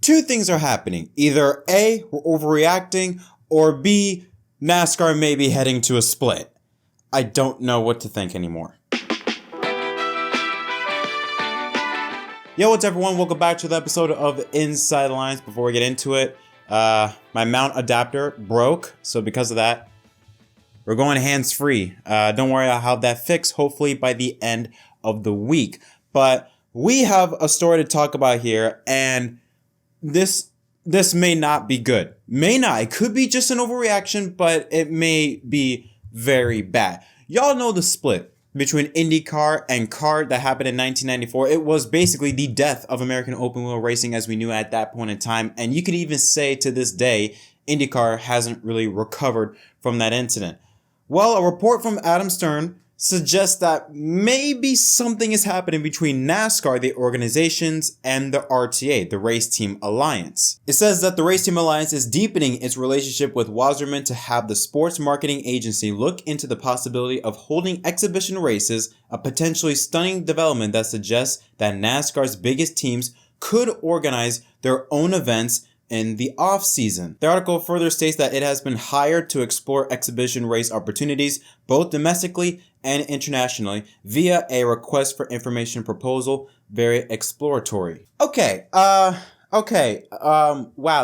two things are happening. Either A, we're overreacting, or B, NASCAR may be heading to a split. I don't know what to think anymore. Yo, what's up, everyone? Welcome back to the episode of Inside Lines. Before we get into it, my mount adapter broke, so because of that, we're going hands-free. Don't worry, I'll have that fixed hopefully by the end of the week. But we have a story to talk about here, and this may not be good. May not. It could be just an overreaction, but it may be very bad. Y'all know the split between IndyCar and CART that happened in 1994. It was basically the death of American open wheel racing as we knew at that point in time. And you could even say to this day, IndyCar hasn't really recovered from that incident. Well, a report from Adam Stern suggests that maybe something is happening between NASCAR, the organizations, and the RTA, the Race Team Alliance. It says that the Race Team Alliance is deepening its relationship with Wasserman to have the sports marketing agency look into the possibility of holding exhibition races, a potentially stunning development that suggests that NASCAR's biggest teams could organize their own events in the off-season. The article further states that it has been hired to explore exhibition race opportunities, both domestically and internationally, via a request for information proposal, very exploratory. Wow,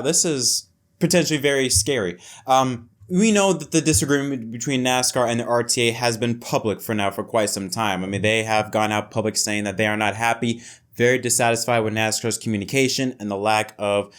this is potentially very scary. We know that the disagreement between NASCAR and the RTA has been public for quite some time. I mean, they have gone out public saying that they are not happy, very dissatisfied with NASCAR's communication and the lack of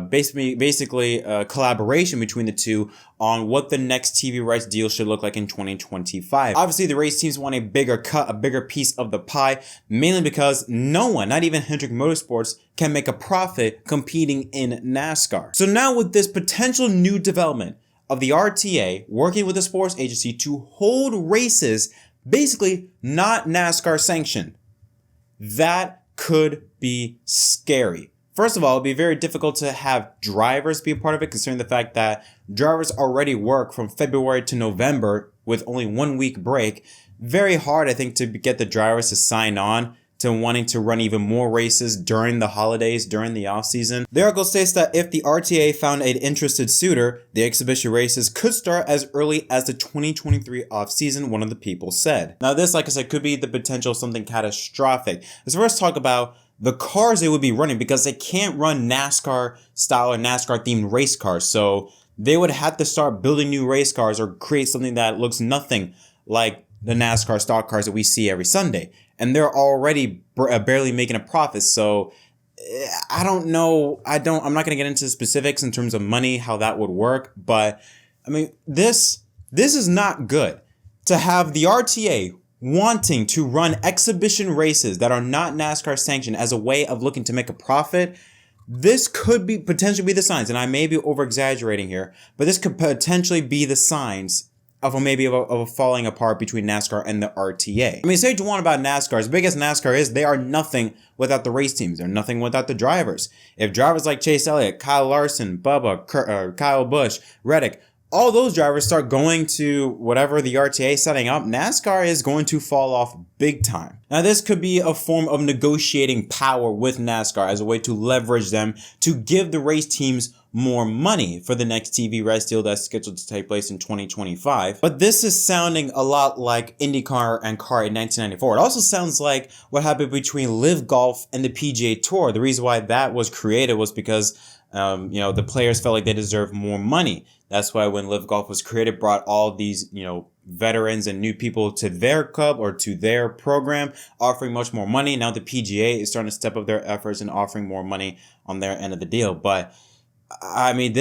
basically collaboration between the two on what the next TV rights deal should look like in 2025. Obviously, the race teams want a bigger cut, a bigger piece of the pie, mainly because no one, not even Hendrick Motorsports, can make a profit competing in NASCAR. So now with this potential new development of the RTA working with the sports agency to hold races basically not NASCAR sanctioned, that could be scary. First of all, it'd be very difficult to have drivers be a part of it, considering the fact that drivers already work from February to November with only 1 week break. Very hard, I think, to get the drivers to sign on to wanting to run even more races during the holidays, during the off season. The article states that if the RTA found an interested suitor, the exhibition races could start as early as the 2023 off season, one of the people said. Now this, like I said, could be the potential of something catastrophic. Let's first talk about the cars they would be running, because they can't run NASCAR style or NASCAR themed race cars. So they would have to start building new race cars or create something that looks nothing like the NASCAR stock cars that we see every Sunday. And they're already barely making a profit. So I don't know. I'm not going to get into specifics in terms of money, how that would work. But I mean, this is not good to have the RTA wanting to run exhibition races that are not NASCAR sanctioned as a way of looking to make a profit. This could be potentially be the signs, and I may be over exaggerating here, but this could potentially be the signs of a falling apart between NASCAR and the RTA. I mean, say what you want about NASCAR. As big as NASCAR is, they are nothing without the race teams. They're nothing without the drivers. If drivers like Chase Elliott, Kyle Larson, Bubba, Kyle Busch, Reddick, all those drivers start going to whatever the RTA is setting up, NASCAR is going to fall off big time. Now, this could be a form of negotiating power with NASCAR as a way to leverage them to give the race teams more money for the next TV rights deal that's scheduled to take place in 2025. But this is sounding a lot like IndyCar and CART in 1994. It also sounds like what happened between Live Golf and the PGA Tour. The reason why that was created was because the players felt like they deserved more money. That's why when Live Golf was created, brought all these, veterans and new people to their club or to their program, offering much more money. Now the PGA is starting to step up their efforts and offering more money on their end of the deal. But I mean,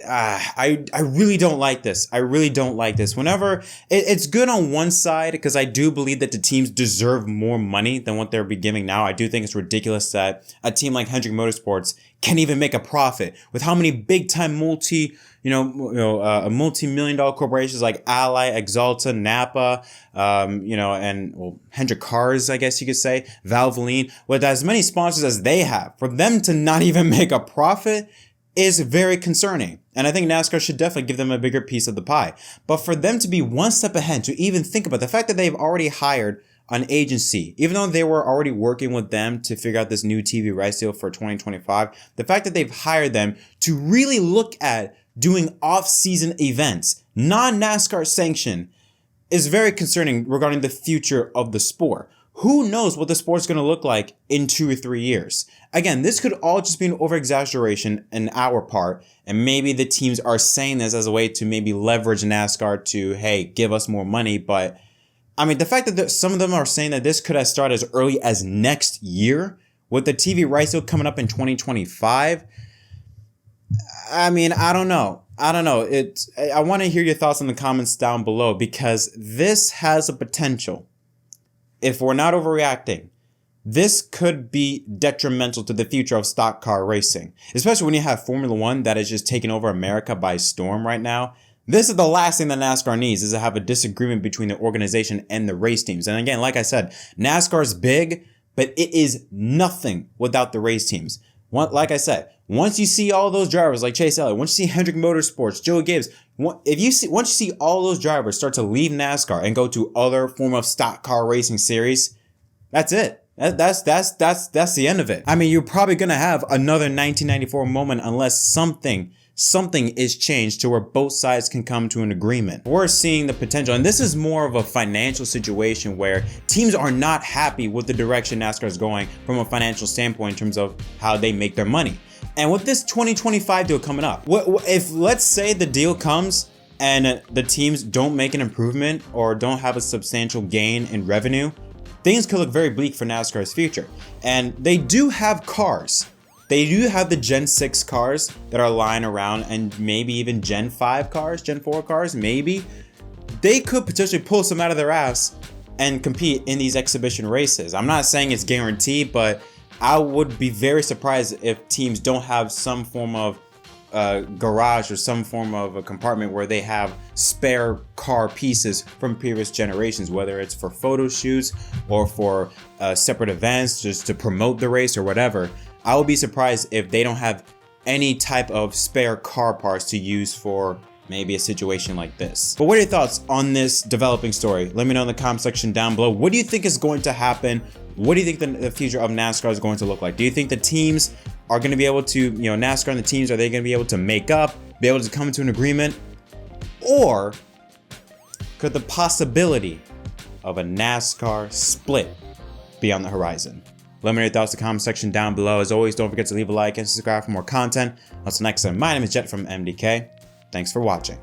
I really don't like this. I really don't like this. Whenever it's good on one side, because I do believe that the teams deserve more money than what they're giving now. I do think it's ridiculous that a team like Hendrick Motorsports can't even make a profit with how many big time multi-million-dollar corporations like Ally, Axalta, Napa, Hendrick Cars, I guess you could say, Valvoline, with as many sponsors as they have, for them to not even make a profit is very concerning. And I think NASCAR should definitely give them a bigger piece of the pie. But for them to be one step ahead, to even think about the fact that they've already hired an agency, even though they were already working with them to figure out this new TV rights deal for 2025, the fact that they've hired them to really look at doing off-season events, non-NASCAR sanctioned, is very concerning regarding the future of the sport. Who knows what the sport's going to look like in 2 or 3 years? Again, this could all just be an over-exaggeration on our part, and maybe the teams are saying this as a way to maybe leverage NASCAR to, hey, give us more money. But, I mean, the fact that some of them are saying that this could have started as early as next year, with the TV rights deal coming up in 2025, I mean, I don't know. I want to hear your thoughts in the comments down below, because this has a potential. If we're not overreacting, this could be detrimental to the future of stock car racing, especially when you have Formula One that is just taking over America by storm right now. This is the last thing that NASCAR needs, is to have a disagreement between the organization and the race teams. And again, like I said, NASCAR is big, but it is nothing without the race teams. Like I said, once you see all those drivers like Chase Elliott, once you see Hendrick Motorsports, Joe Gibbs, once you see all those drivers start to leave NASCAR and go to other form of stock car racing series, that's it. That's the end of it. I mean, you're probably gonna have another 1994 moment unless something is changed to where both sides can come to an agreement. We're seeing the potential, and this is more of a financial situation where teams are not happy with the direction NASCAR is going from a financial standpoint in terms of how they make their money. And with this 2025 deal coming up, if let's say the deal comes and the teams don't make an improvement or don't have a substantial gain in revenue, things could look very bleak for NASCAR's future. And they do have cars. They do have the Gen 6 cars that are lying around, and maybe even Gen 5 cars, Gen 4 cars, maybe. They could potentially pull some out of their ass and compete in these exhibition races. I'm not saying it's guaranteed, but I would be very surprised if teams don't have some form of garage or some form of a compartment where they have spare car pieces from previous generations, whether it's for photo shoots or for separate events just to promote the race or whatever. I would be surprised if they don't have any type of spare car parts to use for maybe a situation like this. But what are your thoughts on this developing story? Let me know in the comment section down below. What do you think is going to happen? What do you think the future of NASCAR is going to look like? Do you think the teams are going to be able to, NASCAR and the teams, are they going to be able to make up, be able to come to an agreement? Or could the possibility of a NASCAR split be on the horizon? Let me know your thoughts in the comment section down below. As always, don't forget to leave a like and subscribe for more content. Until next time, my name is Jett from MDK. Thanks for watching.